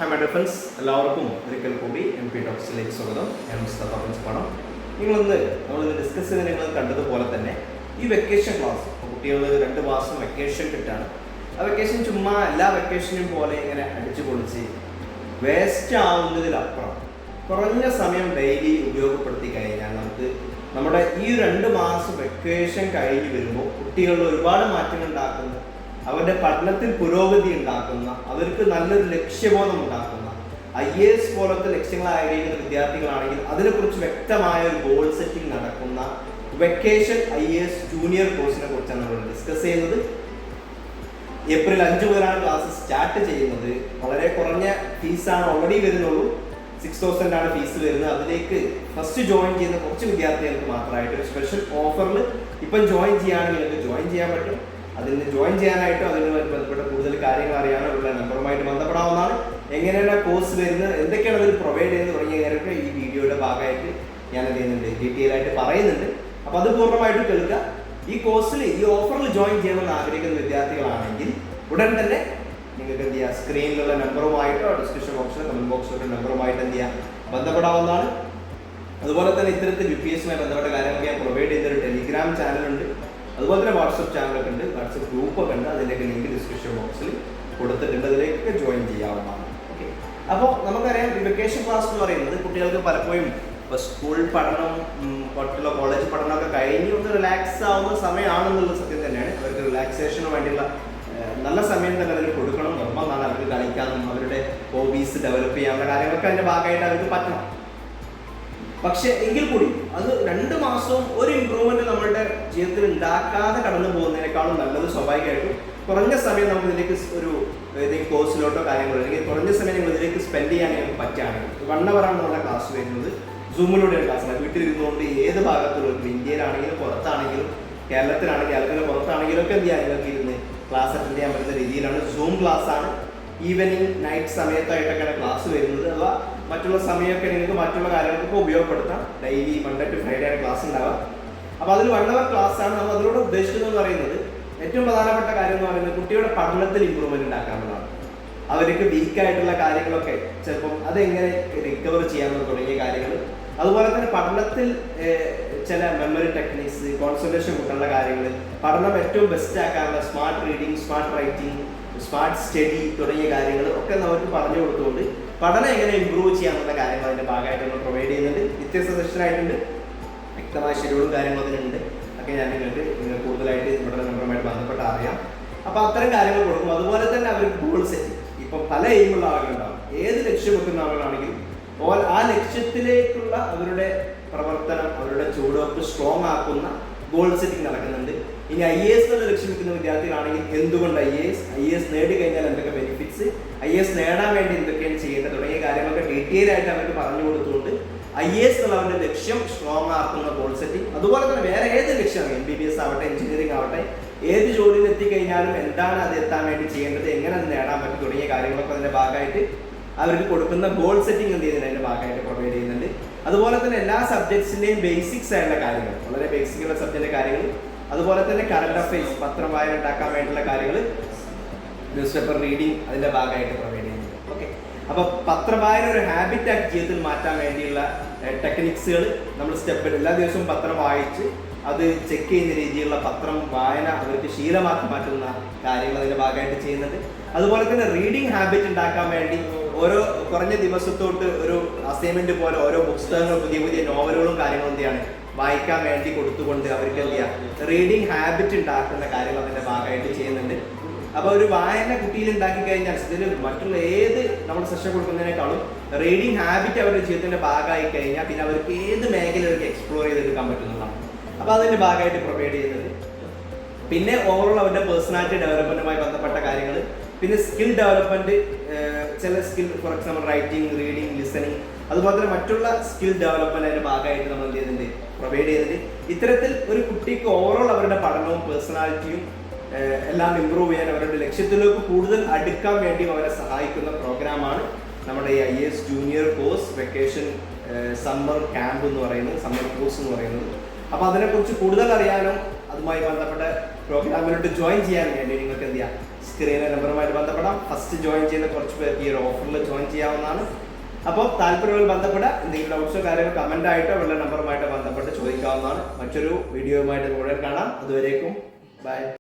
Hi my dear friends, എല്ലാവർക്കും ഒരിക്കൽ കൂടി MP ടോക്സിലേക്ക് സ്വാഗതം. ഞാൻ മിസ്റ്റർ മസ്ത. നമ്മൾ ഡിസ്കസ് ചെയ്ത് നിങ്ങൾ കണ്ടതുപോലെ തന്നെ ഈ വെക്കേഷൻ ക്ലാസ് കുട്ടികൾ 2 മാസം വെക്കേഷൻ കിട്ടാണ്. ആ വെക്കേഷൻ ചുമ്മാ എല്ലാ വെക്കേഷനും പോലെ ഇങ്ങനെ അടിച്ചു പൊളിച്ച് വേസ്റ്റ് ആവുന്നതിലപ്പുറം കുറഞ്ഞ സമയം ഡെയിലി ഉപയോഗപ്പെടുത്തി കഴിഞ്ഞാൽ നമുക്ക് നമ്മുടെ ഈ 2 മാസം വെക്കേഷൻ കഴിഞ്ഞ് വരുമ്പോൾ കുട്ടികളിൽ ഒരുപാട് മാറ്റങ്ങൾ ഉണ്ടാക്കുന്ന, അവരുടെ പഠനത്തിൽ പുരോഗതി ഉണ്ടാക്കുന്ന, അവർക്ക് നല്ലൊരു ലക്ഷ്യബോധം ഉണ്ടാക്കുന്ന, IAS പോലത്തെ ലക്ഷ്യങ്ങൾ ആഗ്രഹിക്കുന്ന വിദ്യാർത്ഥികളാണെങ്കിൽ അതിനെക്കുറിച്ച് വ്യക്തമായ ഒരു ഗോൾ സെറ്റിംഗ് നടക്കുന്ന വെക്കേഷൻ IAS ജൂനിയർ കോഴ്സിനെ കുറിച്ചാണ് നമ്മൾ ഡിസ്കസ് ചെയ്യുന്നത്. ഏപ്രിൽ 5 മുതലാണ് ക്ലാസ് സ്റ്റാർട്ട് ചെയ്യുന്നത്. വളരെ കുറഞ്ഞ ഫീസാണ് ഓൾറെഡി വരുന്നുള്ളൂ. 6,000 ആണ് ഫീസ് വരുന്നത്. അതിലേക്ക് ഫസ്റ്റ് ജോയിൻ ചെയ്യുന്ന കുറച്ച് വിദ്യാർത്ഥികൾക്ക് മാത്രമായിട്ട് ഒരു സ്പെഷ്യൽ ഓഫറിൽ ഇപ്പം ജോയിൻ ചെയ്യുകയാണെങ്കിൽ നിങ്ങൾക്ക് ജോയിൻ ചെയ്യാൻ പറ്റും. അതിന് ജോയിൻ ചെയ്യാനായിട്ടോ അതിനുമായി ബന്ധപ്പെട്ട കൂടുതൽ കാര്യങ്ങൾ അറിയാനോ ഉള്ള നമ്പറുമായിട്ട് ബന്ധപ്പെടാവുന്നതാണ്. എങ്ങനെയാണ് കോഴ്സ് വരുന്നത്, എന്തൊക്കെയാണ് അതിൽ പ്രൊവൈഡ് ചെയ്യുന്നത് തുടങ്ങിയ കാര്യമൊക്കെ ഈ വീഡിയോയുടെ ഭാഗമായിട്ട് ഞാൻ എന്ത് ചെയ്യുന്നുണ്ട്, ഡീറ്റെയിൽ ആയിട്ട് പറയുന്നുണ്ട്. അപ്പോൾ അത് പൂർണ്ണമായിട്ട് കേൾക്കുക. ഈ കോഴ്സിൽ ഈ ഓഫറിൽ ജോയിൻ ചെയ്യണമെന്ന് ആഗ്രഹിക്കുന്ന വിദ്യാർത്ഥികളാണെങ്കിൽ ഉടൻ തന്നെ നിങ്ങൾക്ക് എന്ത് ചെയ്യുക, സ്ക്രീനിലുള്ള നമ്പറുമായിട്ടോ ഡിസ്ക്രിപ്ഷൻ ബോക്സിലോ കമൻറ്റ് ബോക്സിലോ നമ്പറുമായിട്ട് എന്ത് ചെയ്യുക, ബന്ധപ്പെടാവുന്നതാണ്. അതുപോലെ തന്നെ ഇത്തരത്തിൽ UPSCയുമായി ബന്ധപ്പെട്ട കാര്യങ്ങളൊക്കെ ഞാൻ പ്രൊവൈഡ് ചെയ്തൊരു ടെലിഗ്രാം ചാനലുണ്ട്. അതുപോലെ തന്നെ വാട്സപ്പ് ചാനലൊക്കെ ഉണ്ട്, വാട്സപ്പ് ഗ്രൂപ്പൊക്കെ ഉണ്ട്. അതിലേക്ക് ലിങ്ക് ഡിസ്ക്രിപ്ഷൻ ബോക്സിൽ കൊടുത്തിട്ടുണ്ട്. അതിലേക്ക് ജോയിൻ ചെയ്യാവുന്നതാണ്. ഓക്കെ, അപ്പോൾ നമുക്കറിയാം ഈ വെക്കേഷൻ ക്ലാസ് എന്ന് പറയുന്നത് കുട്ടികൾക്ക് പലപ്പോഴും ഇപ്പോൾ സ്കൂൾ പഠനം, മറ്റുള്ള കോളേജ് പഠനമൊക്കെ കഴിഞ്ഞ് ഒന്ന് റിലാക്സ് ആവുന്ന സമയമാണെന്നുള്ള സത്യം തന്നെയാണ്. അവർക്ക് റിലാക്സേഷന് വേണ്ടിയുള്ള നല്ല സമയം തന്നെ അതിന് കൊടുക്കണം, നിർബന്ധമാണ്. അവർക്ക് കളിക്കാനും അവരുടെ ഹോബീസ് ഡെവലപ്പ് ചെയ്യാനുള്ള കാര്യങ്ങളൊക്കെ അതിൻ്റെ ഭാഗമായിട്ട് അവർക്ക് പറ്റണം. പക്ഷെ എങ്കിൽ കൂടി അത് 2 മാസവും ഒരു ഇമ്പ്രൂവ്മെന്റ് നമ്മളുടെ ജീവിതത്തിൽ ഉണ്ടാക്കാതെ കടന്നു പോകുന്നതിനേക്കാളും നല്ലത് സ്വാഭാവികമായിട്ടും കുറഞ്ഞ സമയം നമുക്ക് ഇതിലേക്ക് ഒരു ഏതെങ്കിലും കോഴ്സിലോട്ടോ കാര്യങ്ങളോ അല്ലെങ്കിൽ കുറഞ്ഞ സമയം നിങ്ങൾ ഇതിലേക്ക് സ്പെൻഡ് ചെയ്യാൻ നിങ്ങൾക്ക് പറ്റുകയാണെങ്കിൽ 1 hour ആണ് നമ്മുടെ ക്ലാസ് വരുന്നത്. സൂമിലൂടെയാണ് ക്ലാസ്. വീട്ടിലിരുന്നുകൊണ്ട് ഏത് ഭാഗത്തുള്ളവർക്കും, ഇന്ത്യയിലാണെങ്കിലും പുറത്താണെങ്കിലും, കേരളത്തിലെ പുറത്താണെങ്കിലും ഒക്കെ എന്ത് ചെയ്യാൻ നിങ്ങൾക്ക് ഇരുന്ന് ക്ലാസ് അറ്റൻഡ് ചെയ്യാൻ പറ്റുന്ന രീതിയിലാണ്. സൂം ക്ലാസ് ആണ്. ഈവനിങ് നൈറ്റ് സമയത്തായിട്ടൊക്കെയാണ് ക്ലാസ് വരുന്നത്. അഥവാ മറ്റുള്ള സമയമൊക്കെ നിങ്ങൾക്ക് മറ്റുള്ള കാര്യങ്ങൾക്കൊക്കെ ഉപയോഗപ്പെടുത്താം. ഡെയിലി Monday to Friday ആണ് ക്ലാസ് ഉണ്ടാവുക. അപ്പോൾ അതിൽ 1 hour ക്ലാസ് ആണ്. നമ്മൾ അതിലൂടെ ഉദ്ദേശിക്കുന്നത് പറയുന്നത് ഏറ്റവും പ്രധാനപ്പെട്ട കാര്യം എന്ന് പറയുന്നത് കുട്ടിയുടെ പഠനത്തിൽ ഇമ്പ്രൂവ്മെന്റ് ഉണ്ടാക്കാമെന്നാണ്. അവർക്ക് വീക്കായിട്ടുള്ള കാര്യങ്ങളൊക്കെ ചിലപ്പം അതെങ്ങനെ റിക്കവർ ചെയ്യാമെന്ന് തുടങ്ങിയ കാര്യങ്ങൾ, അതുപോലെ തന്നെ പഠനത്തിൽ ചില മെമ്മറി ടെക്നിക്സ്, കോൺസെൻട്രേഷൻ കൂട്ടാനുള്ള കാര്യങ്ങൾ, പഠനം ഏറ്റവും ബെസ്റ്റ് ആക്കാനുള്ള smart reading, smart writing, smart study തുടങ്ങിയ കാര്യങ്ങൾ ഒക്കെ നമുക്ക് പറഞ്ഞു കൊടുത്തുകൊണ്ട് പഠനം എങ്ങനെ ഇമ്പ്രൂവ് ചെയ്യാനുള്ള കാര്യങ്ങൾ അതിൻ്റെ ഭാഗമായിട്ട് നമ്മൾ പ്രൊവൈഡ് ചെയ്യുന്നുണ്ട്. വ്യത്യസ്ത സെഷനായിട്ടുണ്ട്, വ്യക്തമായ ഷെഡ്യൂളും കാര്യങ്ങളും അതിനുണ്ട്. ഒക്കെ ഞാൻ നിങ്ങൾക്ക് കൂടുതലായിട്ട് നമ്മുടെ നമ്പറുമായിട്ട് ബന്ധപ്പെട്ട് അറിയാം. അപ്പോൾ അത്തരം കാര്യങ്ങൾ കൊടുക്കും. അതുപോലെ തന്നെ അവർ ഗോൾ സെറ്റ്, ഇപ്പം പല എയിമുള്ള ആളുകളുണ്ടാവും. ഏത് ലക്ഷ്യം വെക്കുന്ന ആളുകളാണെങ്കിലും ആ ലക്ഷ്യത്തിലേക്കുള്ള അവരുടെ പ്രവർത്തനം, അവരുടെ ചുവടുവെപ്പ് സ്ട്രോങ് ആക്കുന്ന ഗോൾ സെറ്റിംഗ് നടക്കുന്നുണ്ട്. ഇനി IAS എന്നുള്ള ലക്ഷ്യം വെക്കുന്ന വിദ്യാർത്ഥികളാണെങ്കിൽ എന്തുകൊണ്ട് IAS നേടിക്കഴിഞ്ഞാൽ എന്തൊക്കെ ബെനിഫിറ്റ്സ്, IAS നേടാൻ വേണ്ടി എന്തൊക്കെയാണ് ചെയ്യേണ്ടത് തുടങ്ങിയ കാര്യങ്ങളൊക്കെ ഡീറ്റെയിൽ ആയിട്ട് അവർക്ക് പറഞ്ഞു കൊടുത്തുകൊണ്ട് IAS എന്നുള്ള അവരുടെ ലക്ഷ്യം സ്ട്രോങ് ആക്കുന്ന ഗോൾ സെറ്റിംഗ്. അതുപോലെ തന്നെ വേറെ ഏത് ലക്ഷ്യമാണ്, MBBS ആവട്ടെ, എഞ്ചിനീയറിംഗ് ആവട്ടെ, ഏത് ജോലിയിൽ എത്തിക്കഴിഞ്ഞാലും എന്താണ് അത് എത്താൻ വേണ്ടി ചെയ്യേണ്ടത്, എങ്ങനെ അത് നേടാൻ പറ്റും തുടങ്ങിയ കാര്യങ്ങളൊക്കെ അതിൻ്റെ ഭാഗമായിട്ട് അവർക്ക് കൊടുക്കുന്ന ഗോൾ സെറ്റിംഗ് എന്ത് ചെയ്യുന്നത് അതിൻ്റെ ഭാഗമായിട്ട് പ്രൊവൈഡ് ചെയ്യുന്നുണ്ട്. അതുപോലെ തന്നെ എല്ലാ സബ്ജക്ട്സിൻ്റെയും ബേസിക്സ് ആയിട്ടുള്ള കാര്യങ്ങൾ, വളരെ ബേസിക്കുള്ള സബ്ജക്റ്റിൻ്റെ കാര്യങ്ങൾ, അതുപോലെ തന്നെ കറണ്ട് അഫയേഴ്സ്, പത്രം വായന ഉണ്ടാക്കാൻ വേണ്ടിയുള്ള കാര്യങ്ങൾ, ന്യൂസ് പേപ്പർ റീഡിങ് അതിൻ്റെ ഭാഗമായിട്ട് പ്രൊവൈഡ് ചെയ്യുന്നുണ്ട്. ഓക്കെ, അപ്പോൾ പത്രവായന ഒരു ഹാബിറ്റാക്കി ജീവിതത്തിൽ മാറ്റാൻ വേണ്ടിയുള്ള ടെക്നിക്സുകൾ നമ്മൾ എല്ലാ ദിവസവും പത്രം വായിച്ച് അത് ചെക്ക് ചെയ്യുന്ന രീതിയിലുള്ള പത്രം വായന അവർക്ക് ശീലമാക്കി മാറ്റുന്ന കാര്യങ്ങൾ അതിൻ്റെ ഭാഗമായിട്ട് ചെയ്യുന്നുണ്ട്. അതുപോലെ തന്നെ റീഡിങ് ഹാബിറ്റ് ഉണ്ടാക്കാൻ വേണ്ടി ഓരോ കുറഞ്ഞ ദിവസത്തോട്ട് ഒരു അസൈൻമെന്റ് പോലെ ഓരോ പുസ്തകങ്ങൾ, പുതിയ നോവലുകളും കാര്യങ്ങളും എന്ത് ചെയ്യാണ് വായിക്കാൻ വേണ്ടി കൊടുത്തുകൊണ്ട് അവർക്ക് എന്ത് ചെയ്യാം, റീഡിങ് ഹാബിറ്റ് ഉണ്ടാക്കുന്ന കാര്യങ്ങൾ അതിൻ്റെ ഭാഗമായിട്ട് ചെയ്യുന്നുണ്ട്. അപ്പോൾ ഒരു വായന കുട്ടിയിൽ ഉണ്ടാക്കി കഴിഞ്ഞാൽ ഇതിൽ മറ്റുള്ള ഏത് നമ്മൾ സെഷൻ കൊടുക്കുന്നതിനേക്കാളും റീഡിങ് ഹാബിറ്റ് അവരുടെ ജീവിതത്തിൻ്റെ ഭാഗമായി കഴിഞ്ഞാൽ പിന്നെ അവർക്ക് ഏത് മേഖലയിലേക്ക് എക്സ്പ്ലോർ ചെയ്തെടുക്കാൻ പറ്റുന്നതാണ്. അപ്പോൾ അതിൻ്റെ ഭാഗമായിട്ട് പ്രൊവൈഡ് ചെയ്യുന്നത്. പിന്നെ ഓവറോൾ അവരുടെ പേഴ്സണാലിറ്റി ഡെവലപ്മെൻറ്റുമായി ബന്ധപ്പെട്ട കാര്യങ്ങൾ, പിന്നെ സ്കിൽ ഡെവലപ്മെൻറ്റ്, ചില skill, for example writing, reading, listening, അതുപോലെ തന്നെ മറ്റുള്ള സ്കിൽ ഡെവലപ്മെൻറ്റ് അതിൻ്റെ ഭാഗമായിട്ട് നമ്മൾ എന്ത് ചെയ്യുന്നുണ്ട്, പ്രൊവൈഡ് ചെയ്യുന്നുണ്ട്. ഇത്തരത്തിൽ ഒരു കുട്ടിക്ക് ഓവറോൾ അവരുടെ പഠനവും പേഴ്സണാലിറ്റിയും എല്ലാം ഇമ്പ്രൂവ് ചെയ്യാൻ, അവരുടെ ലക്ഷ്യത്തിലേക്ക് കൂടുതൽ അടുക്കാൻ വേണ്ടി അവരെ സഹായിക്കുന്ന പ്രോഗ്രാമാണ് നമ്മുടെ ഈ IAS junior course vacation summer camp എന്ന് പറയുന്നത്, സമ്മർ കോഴ്സ് എന്ന് പറയുന്നത്. അപ്പോൾ അതിനെക്കുറിച്ച് കൂടുതൽ അറിയാനും അതുമായി ബന്ധപ്പെട്ട പ്രോഗ്രാമിലോട്ട് ജോയിൻ ചെയ്യാൻ വേണ്ടി നിങ്ങൾക്ക് എന്ത് ചെയ്യാം, സ്ക്രീനിലെ നമ്പറുമായിട്ട് ബന്ധപ്പെടാം. ഫസ്റ്റ് ജോയിൻ ചെയ്യുന്ന കുറച്ച് പേർക്ക് ഈ ഒരു ഓഫറിൽ ജോയിൻ ചെയ്യാവുന്നതാണ്. അപ്പോൾ താല്പര്യമുള്ള ബന്ധപ്പെടാം. എന്തെങ്കിലും ഡൗട്ട്സോ കാര്യങ്ങളോ കമൻ്റ് ആയിട്ടോ ഉള്ള നമ്പറുമായിട്ട് ബന്ധപ്പെട്ട് ചോദിക്കാവുന്നതാണ്. മറ്റൊരു വീഡിയോയുമായിട്ട് ഉടൻ കാണാം. അതുവരേക്കും ബൈ.